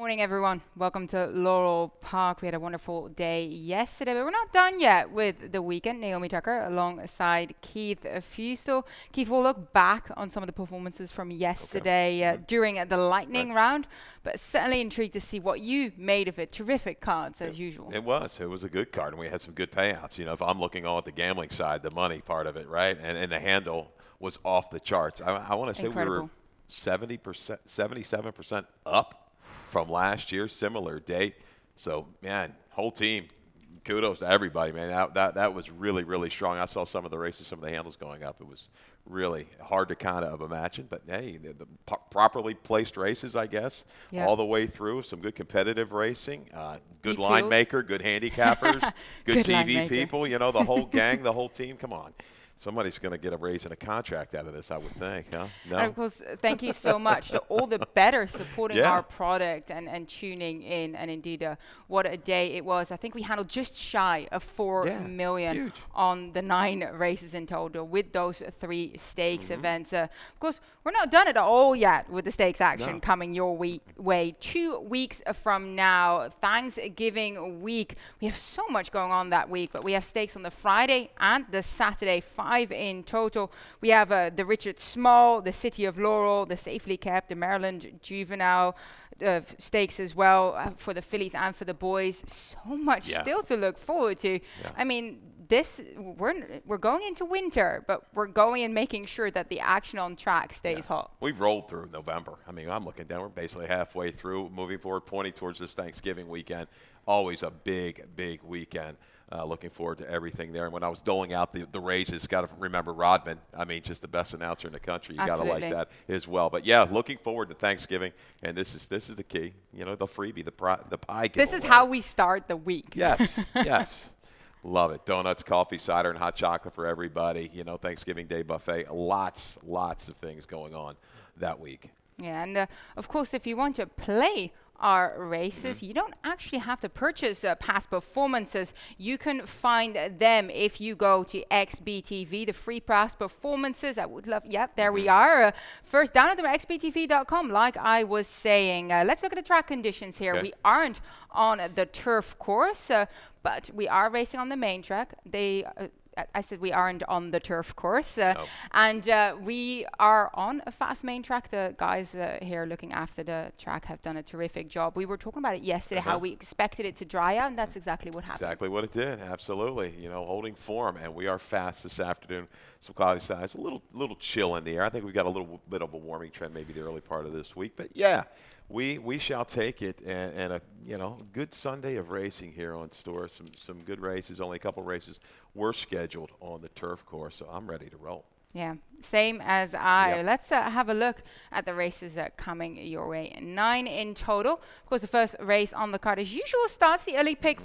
Morning, everyone. Welcome to Laurel Park. We had a wonderful day yesterday, but we're not done yet with the weekend. Naomi Tucker alongside Keith Fustel. Keith will look back on some of the performances from yesterday during the lightning round, but certainly intrigued to see what you made of it. Terrific cards, as usual. It was a good card, and we had some good payouts. You know, if I'm looking on at the gambling side, the money part of it, right, and the handle was off the charts. I want to say Incredible. we were 70%, 77% up from last year, similar date. So, man, whole team, kudos to everybody, man. That was really, really strong. I saw some of the races, some of the handles going up. It was really hard to kind of imagine. But, hey, the properly placed races, I guess, all the way through. Some good competitive racing, good line maker, good handicappers, good TV people. You know, the whole gang, the whole team. Come on. Somebody's going to get a raise and a contract out of this, I would think, huh? No? And of course, thank you so much to all the bettors supporting our product and tuning in. And indeed, what a day it was. I think we handled just shy of 4 million on the 9 races in total with those 3 stakes events. Of course, we're not done at all yet with the stakes action coming your way. 2 weeks from now, Thanksgiving week. We have so much going on that week, but we have stakes on the Friday and the Saturday, 5 in total. We have the Richard Small, the City of Laurel, the Safely Kept, the Maryland Juvenile stakes as well for the fillies and for the boys. So much still to look forward to. I mean, we're going into winter, but we're going and making sure that the action on track stays hot. We've rolled through November. I mean, I'm looking down. We're basically halfway through, moving forward, pointing towards this Thanksgiving weekend. Always a big, big weekend. Looking forward to everything there. And when I was doling out the raises, got to remember Rodman. I mean, just the best announcer in the country. You got to like that as well. But yeah, looking forward to Thanksgiving. And this is the key. You know, the freebie, the pie giveaway. This is how we start the week. Yes, yes. Love it. Donuts, coffee, cider, and hot chocolate for everybody. You know, Thanksgiving Day buffet. Lots of things going on that week. Yeah, and of course, if you want to play our races, you don't actually have to purchase past performances. You can find them if you go to XBTV, the free past performances. I would love, there we are. First, download them at xbtv.com, like I was saying. Let's look at the track conditions here. We aren't on the turf course, but we are racing on the main track. I said we aren't on the turf course, and we are on a fast main track. The guys here looking after the track have done a terrific job. We were talking about it yesterday, how we expected it to dry out, and that's exactly what happened. Exactly what it did, absolutely. You know, holding form, and we are fast this afternoon. Some cloudy skies, a little chill in the air. I think we've got a little bit of a warming trend maybe the early part of this week, but yeah. We shall take it, and a good Sunday of racing here on store. Some good races. Only a couple races were scheduled on the turf course, so I'm ready to roll. Yeah, same as I. Let's have a look at the races coming your way. 9 in total. Of course, the first race on the card, as usual, starts the early pick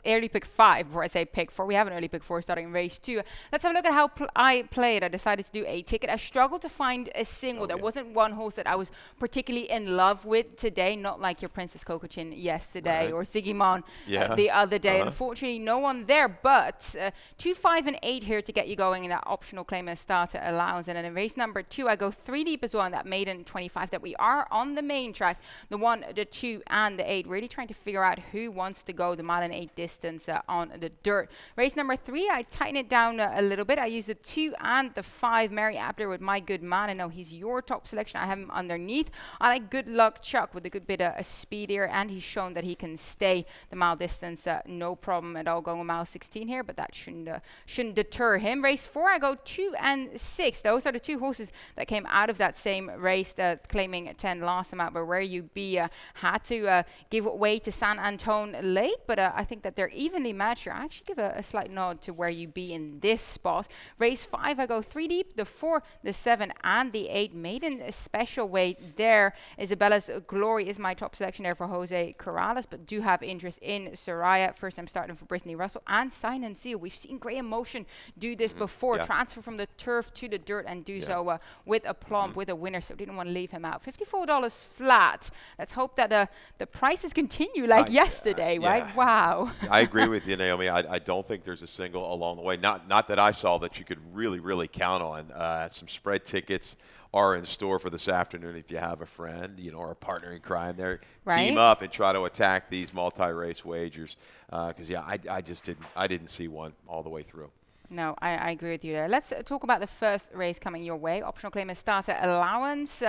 early pick 5. Before I say pick 4, we have an early pick 4 starting race 2. Let's have a look at how I played. I decided to do a ticket. I struggled to find a single. There wasn't one horse that I was particularly in love with today, not like your Princess Kokochin yesterday or Sigimon the other day. Unfortunately, no one there, but 2, 5, and 8 here to get you going in that optional claim and starter allows. And then in race number 2, I go 3 deep as well in that maiden 25 that we are on the main track. The 1, the 2, and the 8. Really trying to figure out who wants to go the mile and 8 distance on the dirt. Race number 3, I tighten it down a little bit. I use the 2 and the 5. Mary Abler with My Good Man. I know he's your top selection. I have him underneath. I like Good Luck Chuck with a good bit of speed here, and he's shown that he can stay the mile distance. No problem at all going a mile 16 here, but that shouldn't deter him. Race 4, I go 2 and 6. Those are the 2 horses that came out of that same race, claiming 10 last time out, but Where You Be had to give way to San Antone late, but I think that they're evenly matched here. I actually give a slight nod to Where You Be in this spot. Race 5, I go 3 deep, the 4, the 7, and the 8. Maiden special weight there. Isabella's Glory is my top selection there for Jose Corrales, but do have interest in Soraya. First I'm starting for Brittany Russell and Sign and Seal. We've seen Graham Motion do this before. Transfer from the turf to the dirt. dirt and do so with aplomb, with a winner. So didn't want to leave him out. $54 flat. Let's hope that the prices continue like yesterday, right? Wow. I agree with you, Naomi. I don't think there's a single along the way. Not that I saw that you could really count on. Some spread tickets are in store for this afternoon if you have a friend, or a partner in crime there. Right. Team up and try to attack these multi-race wagers. Because, I didn't see one all the way through. No, I agree with you there. Let's talk about the first race coming your way. Optional claim is starter allowance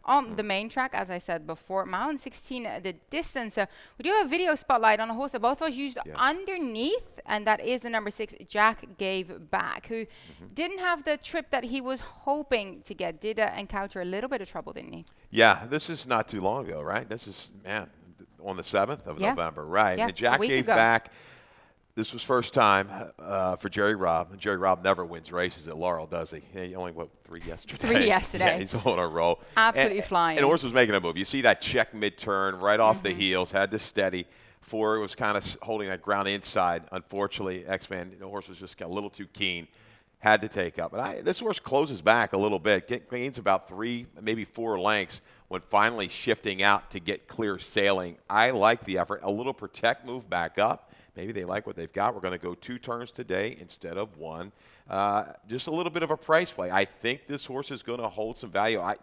on the main track, as I said before. Mile 16, the distance. We do have a video spotlight on a horse that both of us used underneath, and that is the number 6, Jack Gave Back, who didn't have the trip that he was hoping to get. Did encounter a little bit of trouble, didn't he? Yeah, this is not too long ago, right? This is, on the 7th of November, right? Yeah, and Jack Gave Back. This was first time for Jerry Robb. Jerry Robb never wins races at Laurel, does he? He only, 3 yesterday? 3 yesterday. Yeah, he's on a roll. Absolutely flying. And horse was making a move. You see that check mid-turn, right off the heels, had to steady. 4 was kind of holding that ground inside. Unfortunately, X-Man, the horse was just a little too keen. Had to take up. But this horse closes back a little bit, gains about 3, maybe 4 lengths when finally shifting out to get clear sailing. I like the effort. A little protect move back up. Maybe they like what they've got. We're going to go 2 turns today instead of 1. Just a little bit of a price play. I think this horse is going to hold some value. I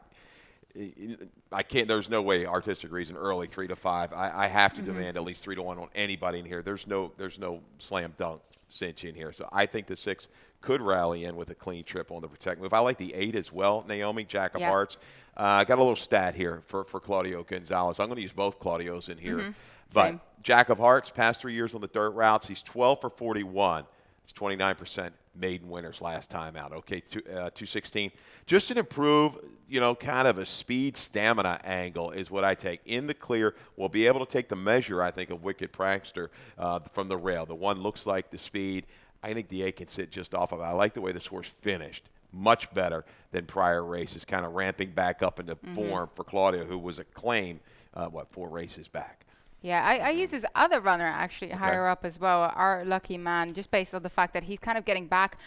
can't. There's no way artistic reason early 3 to 5. I have to demand at least 3 to 1 on anybody in here. There's no slam dunk cinch in here. So I think the 6 could rally in with a clean trip on the protect move. I like the 8 as well. Naomi, Jack of Hearts. Got a little stat here for Claudio Gonzalez. I'm going to use both Claudios in here. But Same. Jack of Hearts, past 3 years on the dirt routes, he's 12 for 41. It's 29% maiden winners last time out. Okay, 216. Just an improve, kind of a speed stamina angle is what I take. In the clear, we'll be able to take the measure, I think, of Wicked Prankster from the rail. The one looks like the speed. I think the 8 can sit just off of it. I like the way this horse finished. Much better than prior races, kind of ramping back up into form for Claudio, who was a claim, 4 races back. Yeah, I use his other runner actually higher up as well, Our Lucky Man, just based on the fact that he's kind of getting back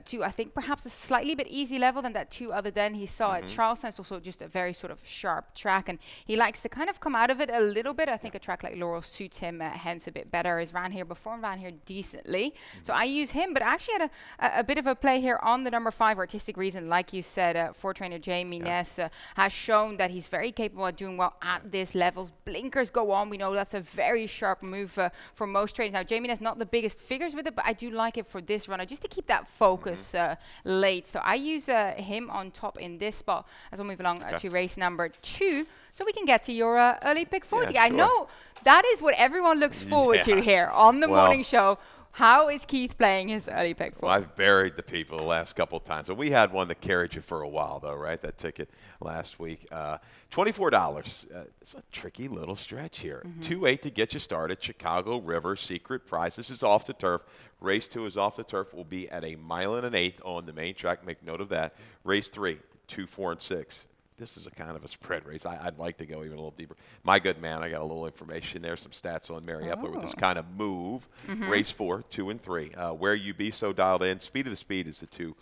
to, I think, perhaps a slightly bit easy level than that 2 other than he saw at Charleston. It's also just a very sort of sharp track, and he likes to kind of come out of it a little bit. I think a track like Laurel suits him hence a bit better. He's ran here before and ran here decently. So I use him, but I actually had a bit of a play here on the number 5, Artistic Reason. Like you said, 4 trainer Jamie Ness has shown that he's very capable of doing well at this levels. Blinkers go on. We know that's a very sharp move for most traders. Now, Jamie Ness not the biggest figures with it, but I do like it for this runner just to keep that focus late. So I use him on top in this spot as we'll move along to race number 2, so we can get to your early pick 40. I know that is what everyone looks forward to here on the morning show. How is Keith playing his early pick 40? Well, I've buried the people the last couple of times. So we had one that carried you for a while, though, right? That ticket last week. $24. It's a tricky little stretch here. 2-8 to get you started. Chicago River, Secret Prize. This is off the turf. Race 2 is off the turf. Will be at a 1 1/8 on the main track. Make note of that. Race 3, 2, 4, and 6. This is a kind of a spread race. I'd like to go even a little deeper. My good man, I got a little information there, some stats on Mary Epler with this kind of move. Race 4, 2 and 3. Where you be so dialed in. Speed of the speed is the 2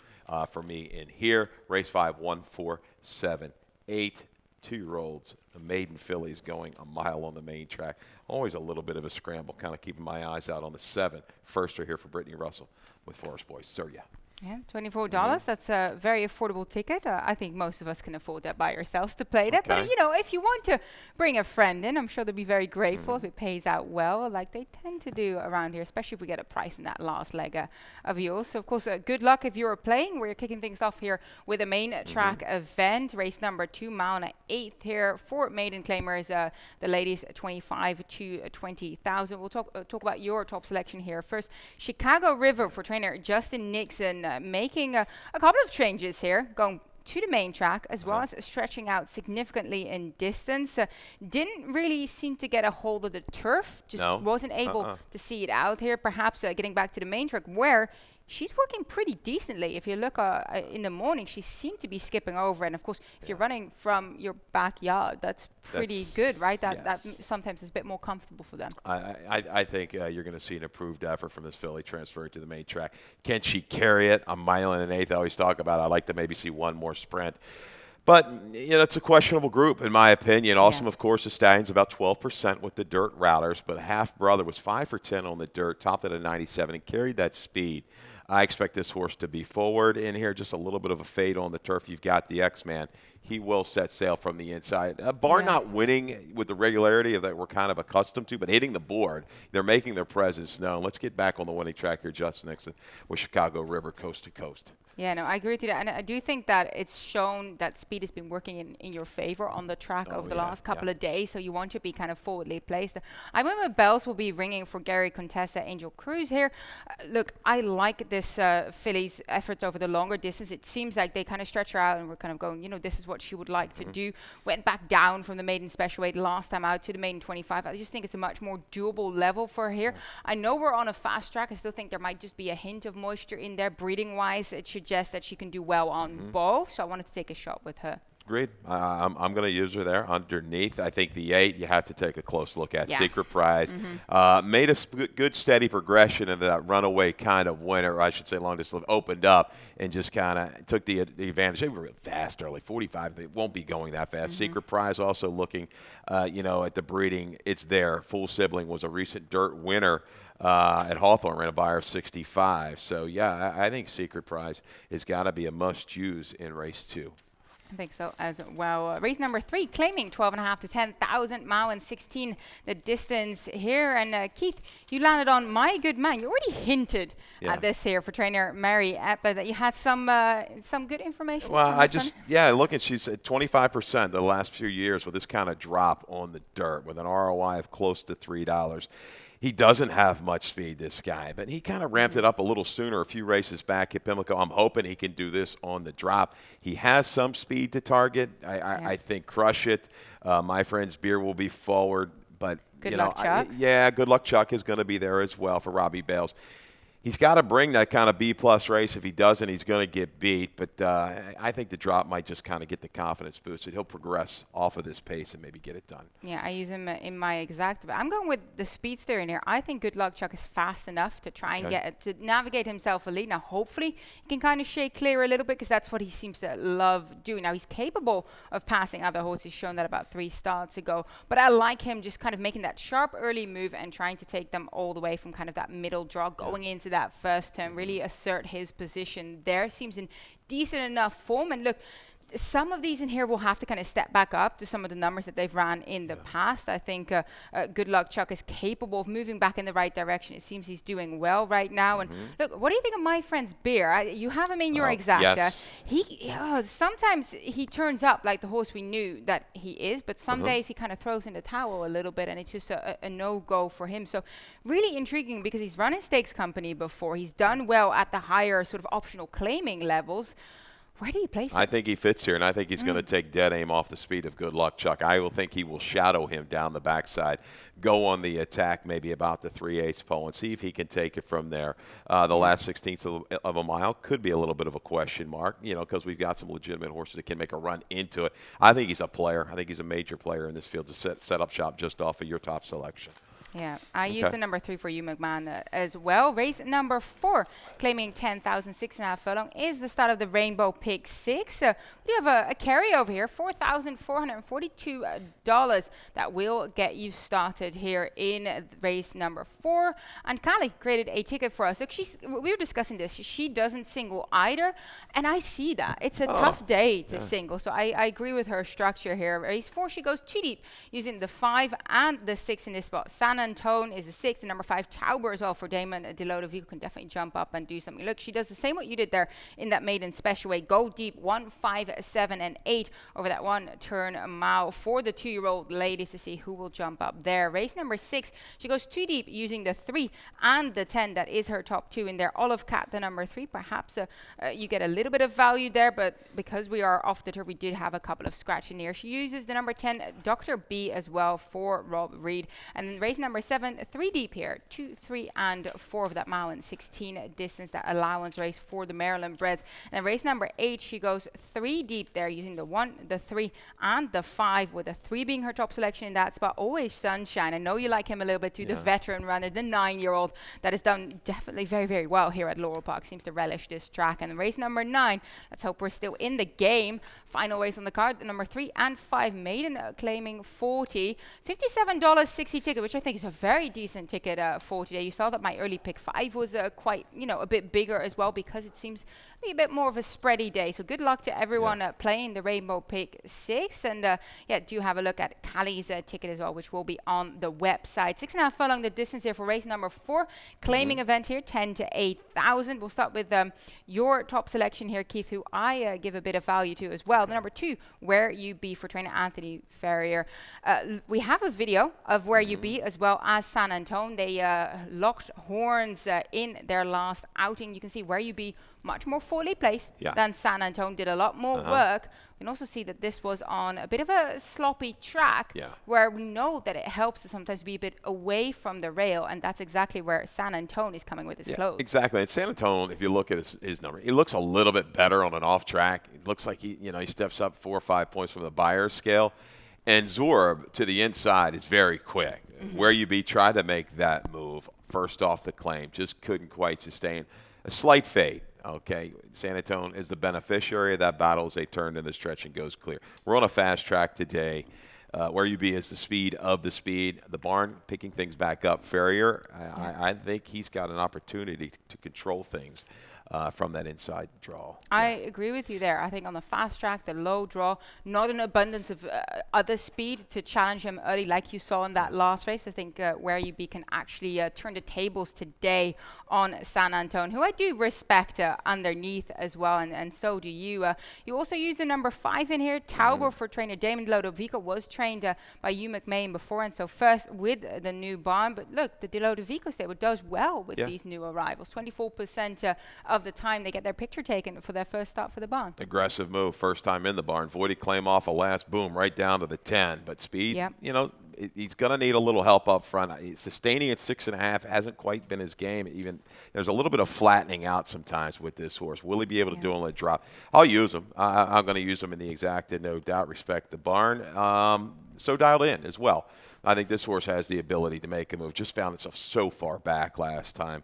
for me in here. Race 5, 1, 4, 7, 8. 2-year-olds, the maiden fillies going a mile on the main track. Always a little bit of a scramble, kind of keeping my eyes out on the 7. Firster here for Brittany Russell with Forest Boys. Surya. Yeah, $24. That's a very affordable ticket. I think most of us can afford that by ourselves to play that. But, if you want to bring a friend in, I'm sure they'll be very grateful if it pays out well, like they tend to do around here, especially if we get a price in that last leg of yours. So, of course, good luck if you're playing. We're kicking things off here with a main track event, race number 2, 1 1/8 here. 4 maiden claimers, the ladies 25 to 20,000. We'll talk about your top selection here. First, Chicago River for trainer Justin Nixon. Making a couple of changes here, going to the main track as well as stretching out significantly in distance. Didn't really seem to get a hold of the turf, just wasn't able to see it out here. Perhaps getting back to the main track where she's working pretty decently. If you look in the morning, she seemed to be skipping over. And of course, if you're running from your backyard, that's pretty good, right? That sometimes is a bit more comfortable for them. I think you're going to see an improved effort from this filly transferred to the main track. Can she carry it? A mile and an eighth, I always talk about. I'd like to maybe see one more sprint. But, it's a questionable group, in my opinion. Awesome, of course, the Stallions about 12% with the dirt routers, but Half Brother was 5 for 10 on the dirt, topped at a 97, and carried that speed. I expect this horse to be forward in here, just a little bit of a fade on the turf. You've got the X-Man. He will set sail from the inside. Bar not winning with the regularity of that we're kind of accustomed to, but hitting the board, they're making their presence known. Let's get back on the winning track here, Justin Nixon, with Chicago River coast to coast. Yeah, no, I agree with you. And I do think that it's shown that speed has been working in your favor on the track over the last couple of days. So you want to be kind of forwardly placed. I remember bells will be ringing for Gary Contessa, Angel Cruz here. Look, I like this filly's efforts over the longer distance. It seems like they kind of stretch her out and we're kind of going, this is what she would like to do. Went back down from the maiden special weight last time out to the maiden 25. I just think it's a much more doable level for her here. I know we're on a fast track. I still think there might just be a hint of moisture in there. Breeding wise, it suggests that she can do well on both. So I wanted to take a shot with her. Agreed. I'm going to use her there underneath. I think the 8 you have to take a close look at. Secret Prize. Made a good steady progression into that runaway kind of winner, or I should say long distance, opened up and just kind of took the advantage. They were fast early, 45. It won't be going that fast. Secret Prize also looking, at the breeding. It's there. Full Sibling was a recent dirt winner. At Hawthorne, ran a buyer of 65. So, I think Secret Prize has got to be a must-use in race 2. I think so as well. Race number 3, claiming 12.5 to 10,000, mile and 16 the distance here. And Keith, you landed on My Good Man. You already hinted at this here for trainer Mary Eppa that you had some good information. Well, look at she's at 25% the last few years with this kind of drop on the dirt with an ROI of close to $3. He doesn't have much speed, this guy, but he kind of ramped it up a little sooner a few races back at Pimlico. I'm hoping he can do this on the drop. He has some speed to target. I think Crush It. My friend's Beer will be forward, but Good Luck Chuck. Good Luck Chuck is going to be there as well for Robbie Bales. He's got to bring that kind of B-plus race. If he doesn't, he's going to get beat. But I think the drop might just kind of get the confidence boosted. He'll progress off of this pace and maybe get it done. Yeah, I use him in my exact. But I'm going with the speedster in here. I think Good Luck Chuck is fast enough to try and to navigate himself a lead. Now, hopefully, he can kind of shake clear a little bit because that's what he seems to love doing. Now, he's capable of passing other horses. Shown that about 3 starts ago. But I like him just kind of making that sharp early move and trying to take them all the way from kind of that middle draw going into that first turn, really assert his position there. Seems in decent enough form. And look, some of these in here will have to kind of step back up to some of the numbers that they've ran in the past. I think Good Luck Chuck is capable of moving back in the right direction. It seems he's doing well right now. And look, what do you think of My Friend's Beer? You have him in your exacta. Yes. He sometimes he turns up like the horse we knew that he is, but some days he kind of throws in the towel a little bit, and it's just a no-go for him. So really intriguing because he's run a stakes company before. He's done well at the higher sort of optional claiming levels. Where do you place him? I think he fits here, and I think he's going to take dead aim off the speed of Good Luck Chuck. I will think he will shadow him down the backside, go on the attack maybe about the 3/8 pole, and see if he can take it from there. The last 16th of a mile could be a little bit of a question mark, because we've got some legitimate horses that can make a run into it. I think he's a player. I think he's a major player in this field to set up shop just off of your top selection. Yeah, I used the number 3 for you, McMahon, as well. Race number 4, claiming 10,000, 6.5 furlong, is the start of the Rainbow Pick 6. We have a carryover here, $4,442 that will get you started here in race number 4. And Kali created a ticket for us. Look, we were discussing this. She doesn't single either, and I see that. It's a tough day to single, so I agree with her structure here. Race 4, she goes too deep, using the 5 and the 6 in this spot. San Antone is the 6, and number 5, Tauber as well for Damon Delodo. Vehicle can definitely jump up and do something. Look, she does the same what you did there in that maiden special way. Go deep, 1, 5, 7, and 8 over that 1 turn mile for the 2-year-old ladies to see who will jump up there. Race number 6, she goes too deep using the 3 and the 10. That is her top 2 in there. Olive Cat, the number 3. Perhaps you get a little bit of value there, but because we are off the turf, we did have a couple of scratch in here. She uses the number 10, Dr. B as well for Rob Reed. And then race number number 7, 3 deep here, 2, 3, and 4 of that mile and 16 distance, that allowance race for the Maryland breds. And race number 8, she goes 3 deep there using the 1, the 3, and the 5, with the 3 being her top selection in that spot. Always Sunshine. I know you like him a little bit too, the veteran runner, the 9-year-old that has done definitely very, very well here at Laurel Park. Seems to relish this track. And race number 9, let's hope we're still in the game. Final race on the card, the number 3 and 5 maiden, claiming 40. $57.60 ticket, which I think is a very decent ticket for today. You saw that my early pick 5 was quite, a bit bigger as well, because it seems to be a bit more of a spready day. So good luck to everyone playing the Rainbow Pick 6. And do have a look at Callie's ticket as well, which will be on the website. 6.5 furlong the distance here for race number 4. Claiming event here, 10 to 8,000. We'll start with your top selection here, Keith, who I give a bit of value to as well. The number 2, Where You Be, for trainer Anthony Ferrier. We have a video of Where You Be as well as San Antone. They locked horns in their last outing. You can see Where You Be much more fully placed than San Antone, did a lot more work. We can also see that this was on a bit of a sloppy track where we know that it helps to sometimes be a bit away from the rail, and that's exactly where San Antone is coming with his clothes. Exactly. And San Antone, if you look at his number, he looks a little bit better on an off track. It looks like he steps up 4 or 5 points from the buyer's scale. And Zorb to the inside is very quick. Where You Be tried to make that move first off the claim, just couldn't quite sustain. A slight fade. Okay, San Antone is the beneficiary of that battle as they turn in the stretch and goes clear. We're on a fast track today. Where You Be is the speed of the speed. The barn picking things back up. Ferrier, I think he's got an opportunity to control things from that inside draw. I agree with you there. I think on the fast track, the low draw, not an abundance of other speed to challenge him early like you saw in that last race. I think Where You Be can actually turn the tables today on San Antone, who I do respect underneath as well, and so do you. You also use the number 5 in here, Tauber, for trainer Damon Lodovico. Was trained by Hugh McMahon before, and so first with the new barn. But look, the Lodovico stable does well with these new arrivals. 24% of the time they get their picture taken for their first start for the barn. Aggressive move, first time in the barn. Voidy claim off a last, boom, right down to the 10. But speed, he's going to need a little help up front. Sustaining at 6.5 hasn't quite been his game. Even there's a little bit of flattening out sometimes with this horse. Will he be able to do on the drop? I'll use him. I'm going to use him in the exacted, no doubt. Respect the barn. So dialed in as well. I think this horse has the ability to make a move. Just found itself so far back last time.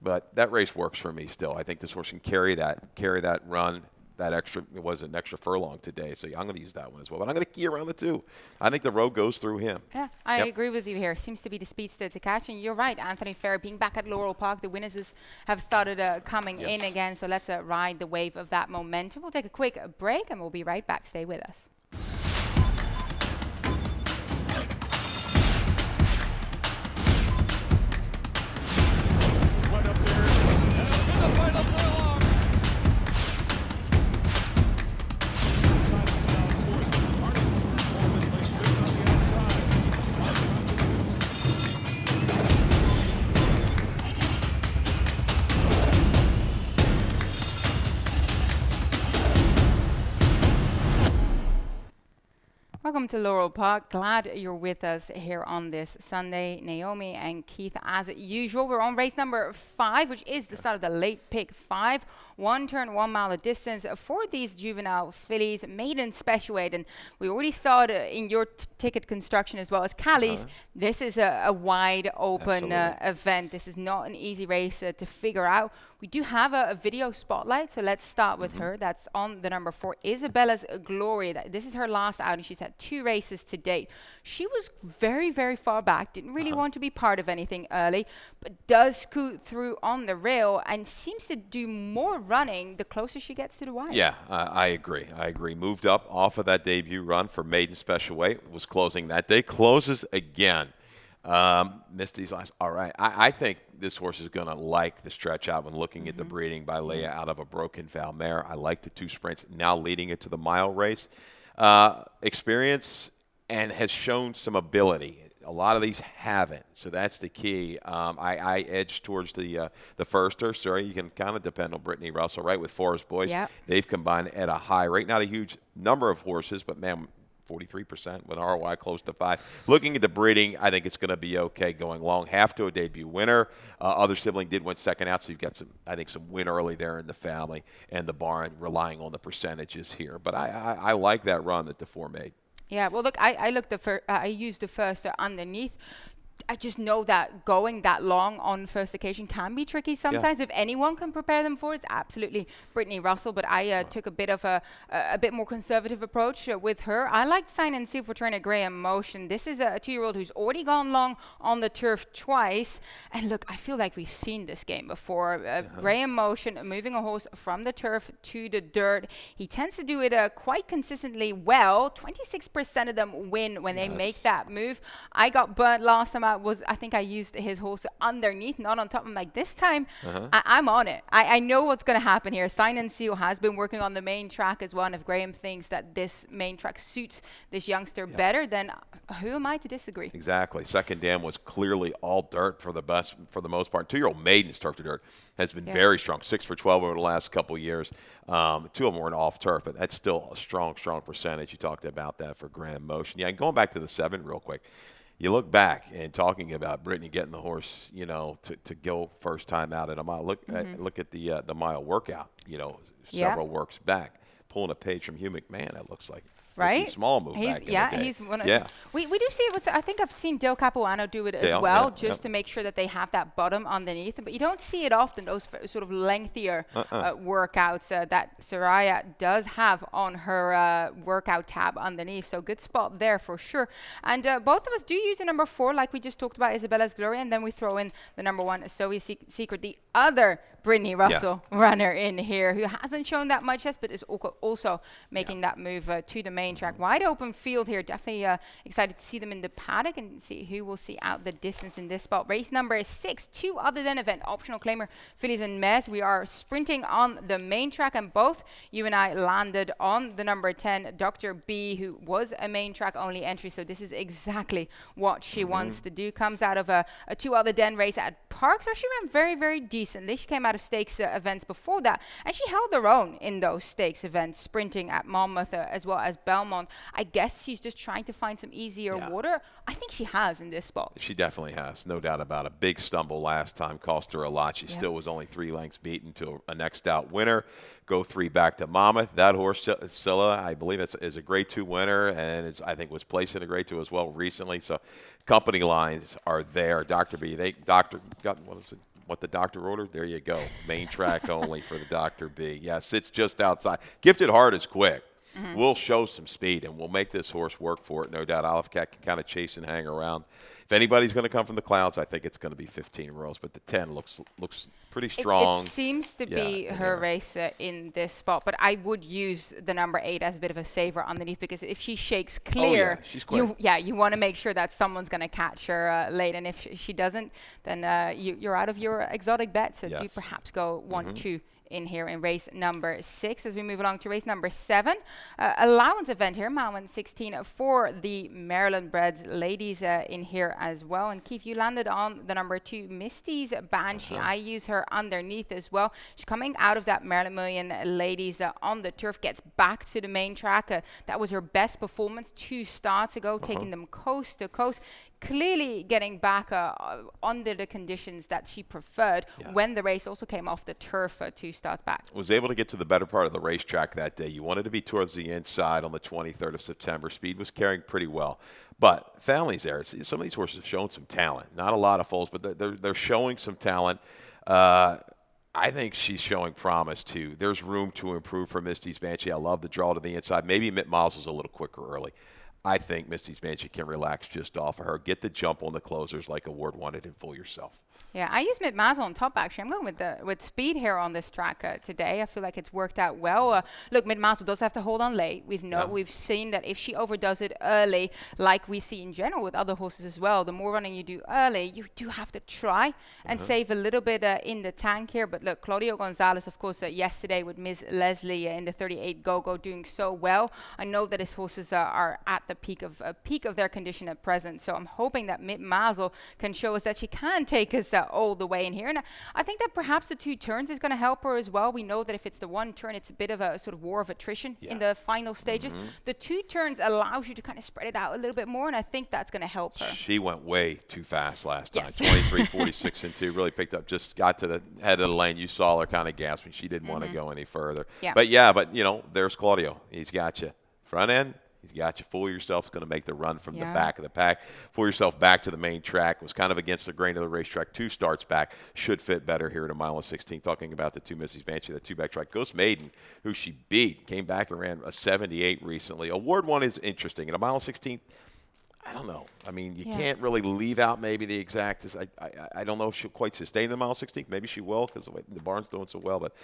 But that race works for me still. I think this horse can carry that run, that extra, it was an extra furlong today. So I'm going to use that one as well. But I'm going to key around the 2. I think the road goes through him. Yeah, I agree with you here. Seems to be the speedster to catch. And you're right, Anthony Ferrier being back at Laurel Park. The winners have started coming in again. So let's ride the wave of that momentum. We'll take a quick break and we'll be right back. Stay with us. Welcome to Laurel Park. Glad you're with us here on this Sunday. Naomi and Keith, as usual, we're on race number 5, which is the start of the late pick 5. 1 turn, 1 mile of distance for these juvenile fillies, maiden special weight. And we already saw it in your ticket construction as well as Callie's. This is a wide open event. This is not an easy race to figure out. We do have a video spotlight, so let's start with her. That's on the number 4, Isabella's Glory. This is her last outing. She's had 2 races to date. She was very, very far back, didn't really want to be part of anything early, but does scoot through on the rail and seems to do more running the closer she gets to the wire. Yeah, I agree. Moved up off of that debut run for maiden special weight. Was closing that day. Closes again. Misty's last. All right. I think this horse is going to like the stretch out when looking at the breeding by Leia out of a broken foul mare. I like the 2 sprints now leading it to the mile race. Experience and has shown some ability. A lot of these haven't, so that's the key. I edge towards the firster. Sorry, you can kind of depend on Brittany Russell, right, with Forest Boys. Yep. They've combined at a high rate. Not a huge number of horses, but, man, 43% with an ROI close to 5. Looking at the breeding, I think it's going to be okay going long. Half to a debut winner. Other sibling did win second out, so you've got some win early there in the family and the barn relying on the percentages here. But I like that run that the 4 made. Yeah, well, look, I used the first underneath. I just know that going that long on first occasion can be tricky sometimes. If anyone can prepare them for it, it's absolutely Brittany Russell. But I took a bit of a bit more conservative approach with her. I liked Sign and Seal for trainer Graham Motion. This is a 2-year-old who's already gone long on the turf twice. And look, I feel like we've seen this game before. Graham Motion moving a horse from the turf to the dirt. He tends to do it quite consistently well. 26% of them win when they make that move. I got burnt last time. I think I used his horse underneath, not on top. I'm like, this time I'm on it. I know what's going to happen here. Sign and Seal has been working on the main track as well. And if Graham thinks that this main track suits this youngster better, then who am I to disagree? Exactly. Second dam was clearly all dirt for the most part. 2-year-old Maiden's turf to dirt has been very strong. 6 for 12 over the last couple of years. 2 of them were off turf, but that's still a strong percentage. You talked about that for Graham Motion. Yeah, and going back to the 7 real quick. You look back and talking about Brittany getting the horse, to go first time out at a mile. Look at the mile workout, several works back, pulling a page from Hugh McMahon. It looks like. Right? Small move back in the day. He's one of we do see it. I think I've seen Dale Capuano do it as well, just to make sure that they have that bottom underneath. But you don't see it often, those sort of lengthier workouts that Soraya does have on her workout tab underneath. So good spot there for sure. And both of us do use the number 4, like we just talked about, Isabella's Glory. And then we throw in the number 1, Zoe's Secret, the other Brittany Russell runner in here, who hasn't shown that much yet, but is also making that move to the main track. Wide open field here. Definitely excited to see them in the paddock and see who will see out the distance in this spot. Race number 6, 2 other than event optional claimer fillies and mares. We are sprinting on the main track, and both you and I landed on the number 10, Dr. B, who was a main track only entry. So this is exactly what she wants to do. Comes out of a 2 other den race at Parks, where she ran very, very decently. She came out of stakes events before that, and she held her own in those stakes events, sprinting at Monmouth as well as Belmont. I guess she's just trying to find some easier water. I think she has in this spot. She definitely has, no doubt about it. Big stumble last time, cost her a lot. She still was only 3 lengths beaten to a next out winner. Go 3 back to Monmouth. That horse, Scylla, I believe is a Grade 2 winner, and I think was placed in a Grade 2 as well recently. So company lines are there. Dr. B, what the doctor ordered? There you go. Main track only for the Dr. B. Yeah, sits just outside. Gifted Heart is quick. We'll show some speed, and we'll make this horse work for it, no doubt. Olive-Cat can kind of chase and hang around. If anybody's going to come from the clouds, I think it's going to be 15 Royals, but the 10 looks pretty strong. It seems to be her race in this spot, but I would use the number 8 as a bit of a saver underneath, because if she shakes clear, she's quick. you want to make sure that someone's going to catch her late, and if she doesn't, then you're out of your exotic bet. So do perhaps go 1-2 in here in race number 6 as we move along to race number 7. Allowance event here, mile 116 for the Maryland breds ladies in here as well. And Keith, you landed on the number 2, Misty's Banshee. I use her underneath as well. She's coming out of that Maryland Million ladies on the turf, gets back to the main track. That was her best performance 2 starts ago, taking them coast to coast. Clearly getting back under the conditions that she preferred when the race also came off the turf 2 starts back. Was able to get to the better part of the racetrack that day. You wanted to be towards the inside on the 23rd of September. Speed was carrying pretty well. But families there, some of these horses have shown some talent. Not a lot of foals, but they're showing some talent. I think she's showing promise, too. There's room to improve for Misty's Banshee. I love the draw to the inside. Maybe Mitt Miles was a little quicker early. I think Misty's Banshee can relax just off of her. Get the jump on the closers like a Ward wanted and fool yourself. Yeah, I use Mitt Mazel on top, actually. I'm going with speed here on this track today. I feel like it's worked out well. Look, Mitt Mazel does have to hold on late. We've seen that if she overdoes it early, like we see in general with other horses as well, the more running you do early, you do have to try and save a little bit in the tank here. But look, Claudio Gonzalez, of course, yesterday with Miss Leslie in the 38 Go-Go doing so well. I know that his horses are at the peak of their condition at present. So I'm hoping that Mazel can show us that she can take us all the way in here. And I think that perhaps the 2 turns is going to help her as well. We know that if it's the 1 turn, it's a bit of a sort of war of attrition in the final stages. The 2 turns allows you to kind of spread it out a little bit more, and I think that's going to help her. She went way too fast last time. 23:46 and 2, really picked up, just got to the head of the lane. You saw her kind of gasping. She didn't want to go any further. But there's Claudio. He's got you. Front end, he's got you. Fool yourself. Is going to make the run from the back of the pack. Fool yourself back to the main track. Was kind of against the grain of the racetrack. 2 starts back. Should fit better here at a mile and 16. Talking about the 2 Mrs. Banshee, the 2-back track. Ghost Maiden, who she beat, came back and ran a 78 recently. Award 1 is interesting. At a mile and 16, I don't know. I mean, you can't really leave out maybe the exact. I don't know if she'll quite sustain the mile 16. Maybe she will because the barn's doing so well. But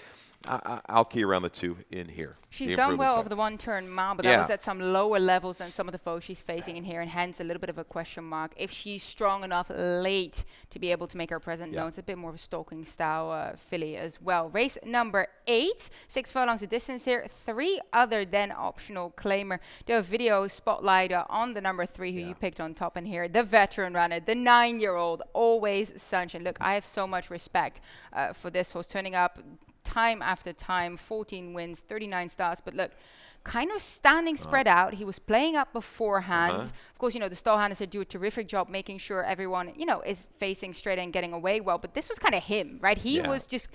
I'll key around the 2 in here. She's done well over the 1-turn mile, but that was at some lower levels than some of the foes she's facing in here, and hence a little bit of a question mark. If she's strong enough late to be able to make her presence known, it's a bit more of a stalking style filly as well. Race number 8, 6 furlongs of distance here, 3 other than optional claimer. Do a video spotlight on the number 3 who you picked on top in here, the veteran runner, the 9-year-old, Always Sunshine. Look, I have so much respect for this horse, turning up time after time, 14 wins, 39 starts, but look, kind of standing spread out. He was playing up beforehand. Of course, the stall handlers do a terrific job making sure everyone, is facing straight and getting away well, but this was kind of him, right? He was just,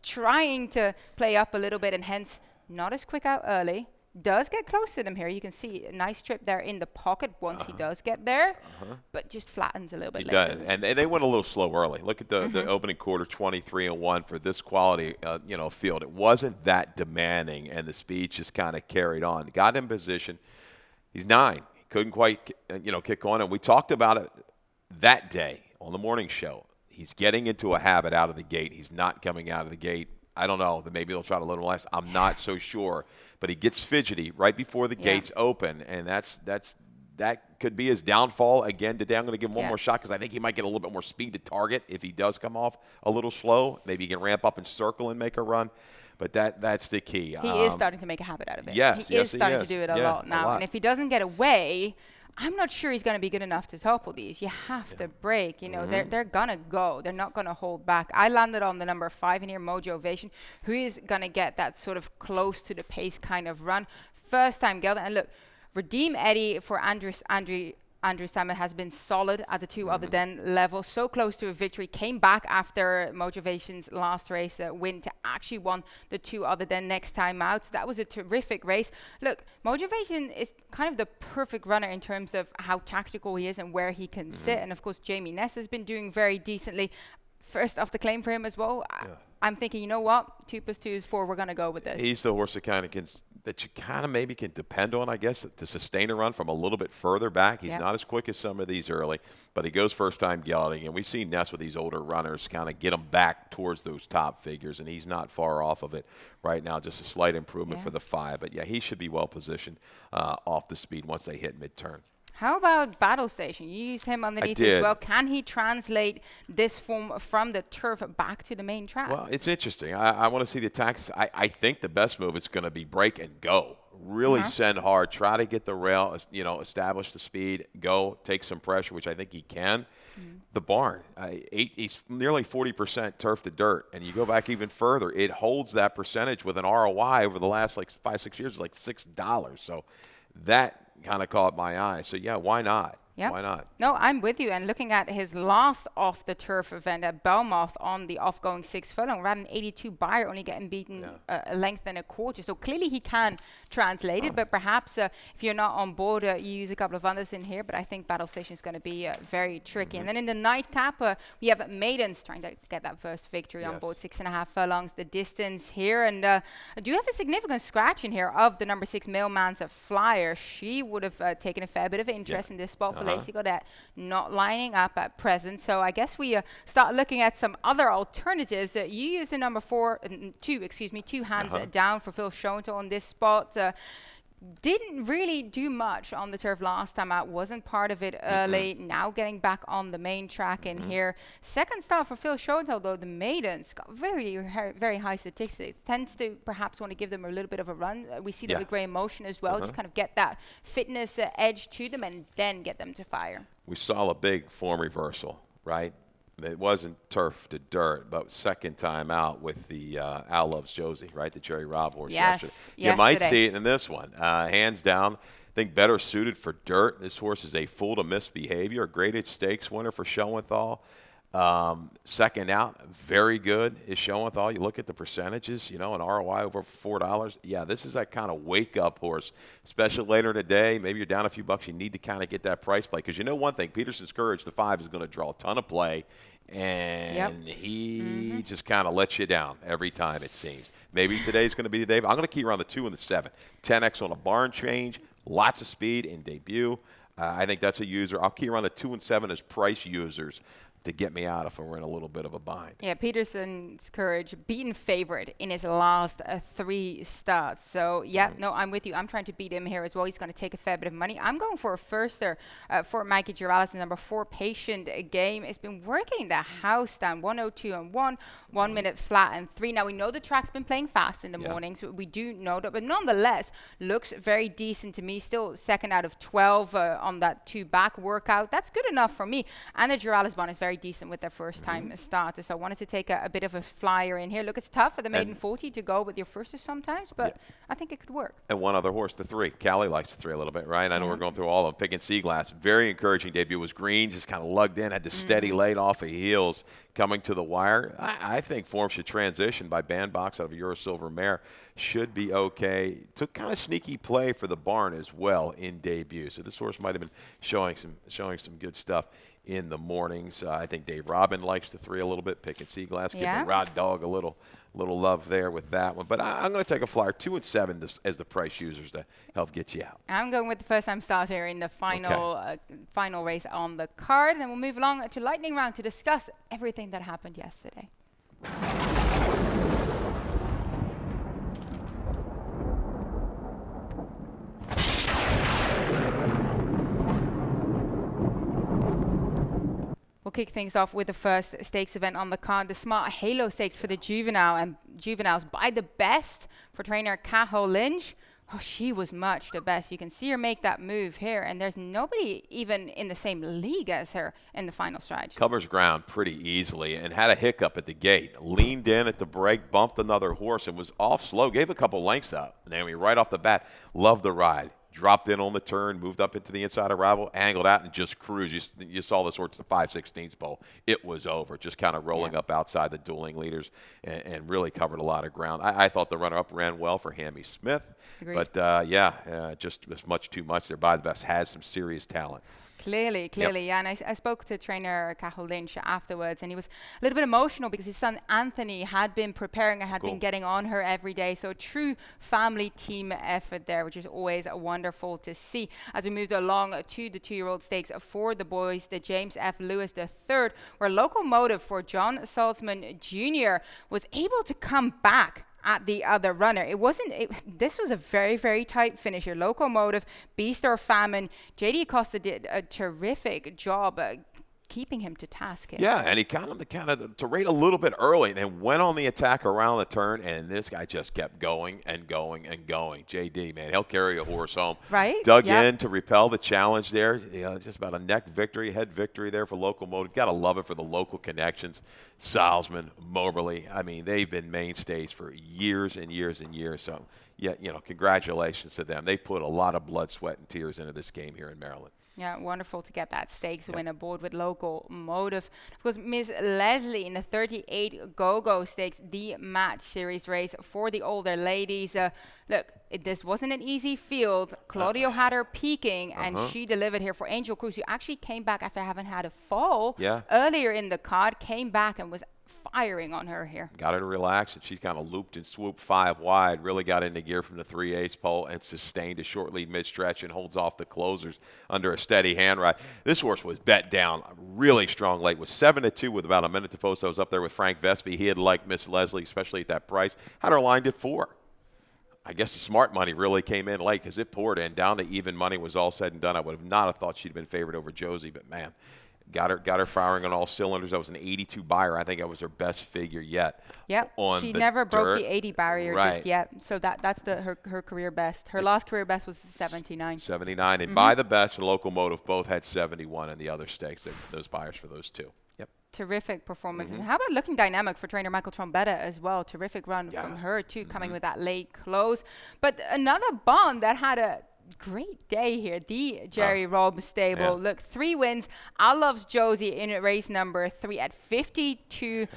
trying to play up a little bit, and hence not as quick out early. Does get close to them here. You can see a nice trip there in the pocket once he does get there, but just flattens a little bit later. Does. And they went a little slow early. Look at the opening quarter, 23-1 for this quality, field. It wasn't that demanding, and the speed just kind of carried on. Got in position. He's 9. He couldn't quite, kick on. And we talked about it that day on the morning show. He's getting into a habit out of the gate. He's not coming out of the gate. I don't know. Maybe they'll try to let him last. I'm not so sure. But he gets fidgety right before the gates open, and that could be his downfall. Again, today I'm going to give him one more shot because I think he might get a little bit more speed to target if he does come off a little slow. Maybe he can ramp up and circle and make a run. But that's the key. He is starting to make a habit out of it. Yes, he is starting to do it a lot now. And if he doesn't get away, I'm not sure he's going to be good enough to topple these. You have to break. They're going to go. They're not going to hold back. I landed on the number 5 in here, Mojo Ovation, who is going to get that sort of close to the pace kind of run. First time gelding. And look, Redeem Eddie for Andrew Salmon has been solid at the 2 other than level, so close to a victory. Came back after Motivation's last race win to actually won the 2 other than next time out. So that was a terrific race. Look, Motivation is kind of the perfect runner in terms of how tactical he is and where he can sit. And of course, Jamie Ness has been doing very decently. First off the claim for him as well. I'm thinking, 2 + 2 is 4. We're going to go with this. He's the horse that you kind of maybe can depend on, I guess, to sustain a run from a little bit further back. He's not as quick as some of these early, but he goes first time gelding. And we see Ness with these older runners kind of get them back towards those top figures, and he's not far off of it right now. Just a slight improvement for the 5. But, he should be well positioned off the speed once they hit mid-turn. How about Battle Station? You used him underneath as well. Can he translate this form from the turf back to the main track? Well, it's interesting. I want to see the attacks. I think the best move is going to be break and go. Really send hard. Try to get the rail, establish the speed, go, take some pressure, which I think he can. The barn, he's nearly 40% turf to dirt. And you go back even further, it holds that percentage with an ROI over the last 5-6 years, like $6. So that kind of caught my eye. So, why not? Yep. Why not? No, I'm with you. And looking at his last off-the-turf event at Belmont on the off-going 6 furlong, ran an 82 buyer, only getting beaten a length and a quarter. So clearly he can translate it, but perhaps if you're not on board, you use a couple of others in here. But I think Battle Station is going to be very tricky. And then in the nightcap, we have Maidens trying to get that first victory on board, 6.5 furlongs the distance here. And I do have a significant scratch in here of the number 6 Mailman's Flyer. She would have taken a fair bit of interest in this spot for Lacey Godet, not lining up at present. So I guess we start looking at some other alternatives. You use the number 2 hands down for Phil Schoenthal on this spot. didn't really do much on the turf last time out. Wasn't part of it early. Now getting back on the main track in here. Second start for Phil Schoenthal, though, the maidens got very high statistics. Tends to perhaps want to give them a little bit of a run. We see that with Grey Motion as well. Just kind of get that fitness edge to them and then get them to fire. We saw a big form reversal, right? It wasn't turf to dirt, but second time out with the Al Loves Josie, right? The Jerry Robb horse. Yes, you might see it in this one. Hands down, I think better suited for dirt. This horse is a fool to misbehavior, a graded stakes winner for Schoenthal. Second out, very good is Schoenthal. You look at the percentages, an ROI over $4. Yeah, this is that kind of wake-up horse, especially later in the day. Maybe you're down a few bucks. You need to kind of get that price play because one thing, Peterson's Courage, the 5, is going to draw a ton of play, and he just kind of lets you down every time, it seems. Maybe today's going to be the day. I'm going to keep around the 2 and the 7. 10X on a barn change, lots of speed in debut. I think that's a user. I'll keep around the 2 and 7 as price users to get me out if we're in a little bit of a bind. Yeah, Peterson's Courage, beaten favorite in his last 3 starts. So, no, I'm with you. I'm trying to beat him here as well. He's going to take a fair bit of money. I'm going for a firster for Mikey Girallis, number 4, Patient Game. It's been working the house down 102 and 1 minute flat and 3. Now, we know the track's been playing fast in the morning, so we do know that. But nonetheless, looks very decent to me. Still second out of 12 on that 2 back workout. That's good enough for me. And the Girallis one is very decent with their first time starter, so I wanted to take a bit of a flyer in here. Look, it's tough for the maiden 40 to go with your firsters sometimes, but I think it could work. And one other horse, the 3. Callie likes the 3 a little bit, right? I know we're going through all of them. Picking Seaglass, very encouraging debut. Was green, just kind of lugged in, had the steady late off of heels coming to the wire. I think form should transition by Bandbox out of Euro Silver Mare. Should be okay. Took kind of sneaky play for the barn as well in debut. So this horse might have been showing some good stuff in the mornings. I think Dave Robin likes the 3 a little bit. Picking Seaglass, giving Rod Dog a little love there with that one. But I'm going to take a flyer 2 and 7 as the price users to help get you out. I'm going with the first time starter in the final race on the card. And then we'll move along to lightning round to discuss everything that happened yesterday. We'll kick things off with the first stakes event on the card, the Smart Halo Stakes for the juvenile and juveniles by the best for trainer Cathal Lynch. Oh, she was much the best. You can see her make that move here, and there's nobody even in the same league as her in the final stretch. Covers ground pretty easily and had a hiccup at the gate. Leaned in at the break, bumped another horse, and was off slow. Gave a couple lengths out. Naomi, right off the bat, loved the ride. Dropped in on the turn, moved up into the inside arrival, angled out, and just cruised. You saw this horse, the 5/16 pole. It was over, just kind of rolling up outside the dueling leaders and really covered a lot of ground. I thought the runner-up ran well for Hammy Smith. Agreed. But, just as much too much. They're by the best, has some serious talent. Clearly, yeah. And I spoke to trainer Cathal Lynch afterwards, and he was a little bit emotional because his son Anthony had been preparing and had been getting on her every day. So a true family team effort there, which is always wonderful to see. As we moved along to the 2-year-old stakes for the boys, the James F. Lewis III, where locomotive for John Salzman Jr. was able to come back at the other runner. This was a very, very tight finisher. Locomotive, Beast or Famine. J.D. Acosta did a terrific job keeping him to task. Yeah, and he got him to rate a little bit early and went on the attack around the turn, and this guy just kept going and going and going. JD, man, he'll carry a horse home. Right. Dug in to repel the challenge there. Just about a neck victory, head victory there for Locomotive. Got to love it for the local connections. Salzman, Moberly, I mean, they've been mainstays for years and years and years. So, congratulations to them. They put a lot of blood, sweat, and tears into this game here in Maryland. Yeah, wonderful to get that stakes win aboard with Locomotive. Of course, Miss Leslie in the 38 Go-Go Stakes, the match series race for the older ladies. This wasn't an easy field. Claudio had her peaking, and she delivered here for Angel Cruz, who actually came back after having had a fall earlier in the card, came back and was firing on her here. Got her to relax, and she kind of looped and swooped 5 wide, really got into gear from the 3/8 pole and sustained a short lead mid-stretch and holds off the closers under a steady hand ride. This horse was bet down really strong late. Was 7-2 with about a minute to post. I was up there with Frank Vespi. He had liked Miss Leslie, especially at that price. Had her lined at 4. I guess the smart money really came in late because it poured in down to even money was all said and done. I would have not have thought she'd been favored over Josie, but man, got her firing on all cylinders. That was an 82 buyer. I think that was her best figure yet. Yep. She never broke the 80 barrier just yet. So that's her career best. Her last career best was 79. 79. And Buy the Best and Locomotive both had 71 in the other stakes. Those buyers for those two. Yep. Terrific performances. How about Looking Dynamic for trainer Michael Trombetta as well? Terrific run from her too, coming with that late close. But another bond that had a great day here, the Jerry Robb stable. Yeah. Look, 3 wins. I loves Josie in race number 3 at $52.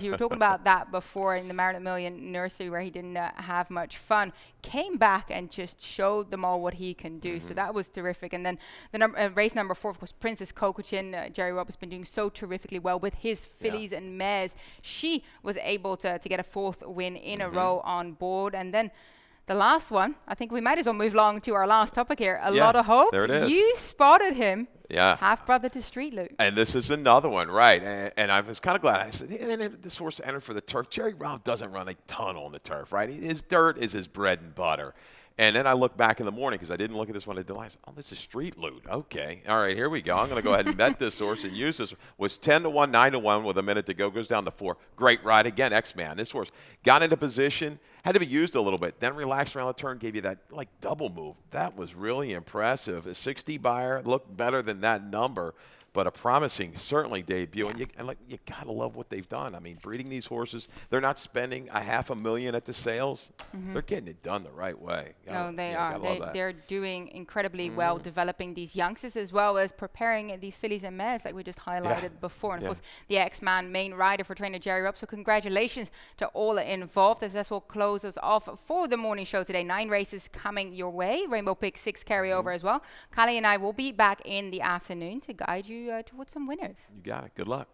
You were talking about that before in the Maryland Million Nursery where he didn't have much fun. Came back and just showed them all what he can do. So that was terrific. And then the race number 4, of course, Princess Kokochin. Jerry Robb has been doing so terrifically well with his fillies and mares. She was able to get a 4th win in a row on board. And then the last one, I think we might as well move along to our last topic here. A Lot of Hope. There it is. You spotted him. Yeah. Half brother to Street Luke. And this is another one, right? And I was kind of glad. I said, this horse entered for the turf. Jerry Robb doesn't run a ton on the turf, right? His dirt is his bread and butter. And then I looked back in the morning because I didn't look at this one. I said, oh, this is Street Loot. Okay. All right, here we go. I'm going to go ahead and bet this horse and use this. Was 10-1, 9-1 with a minute to go. Goes down to 4. Great ride again. X-Man. This horse got into position, had to be used a little bit, then relaxed around the turn, gave you that like double move. That was really impressive. A 60 buyer looked better than that number. But a promising, certainly, debut. And you got to love what they've done. I mean, breeding these horses, they're not spending $500,000 at the sales. They're getting it done the right way. No, they are. They're doing incredibly well, developing these youngsters as well as preparing these fillies and mares like we just highlighted before. And, of course, the X-Man main rider for trainer Jerry Robb. So congratulations to all involved. As this will close us off for the morning show today. 9 races coming your way. Rainbow Pick 6 carryover as well. Callie and I will be back in the afternoon to guide you towards some winners. You got it. Good luck.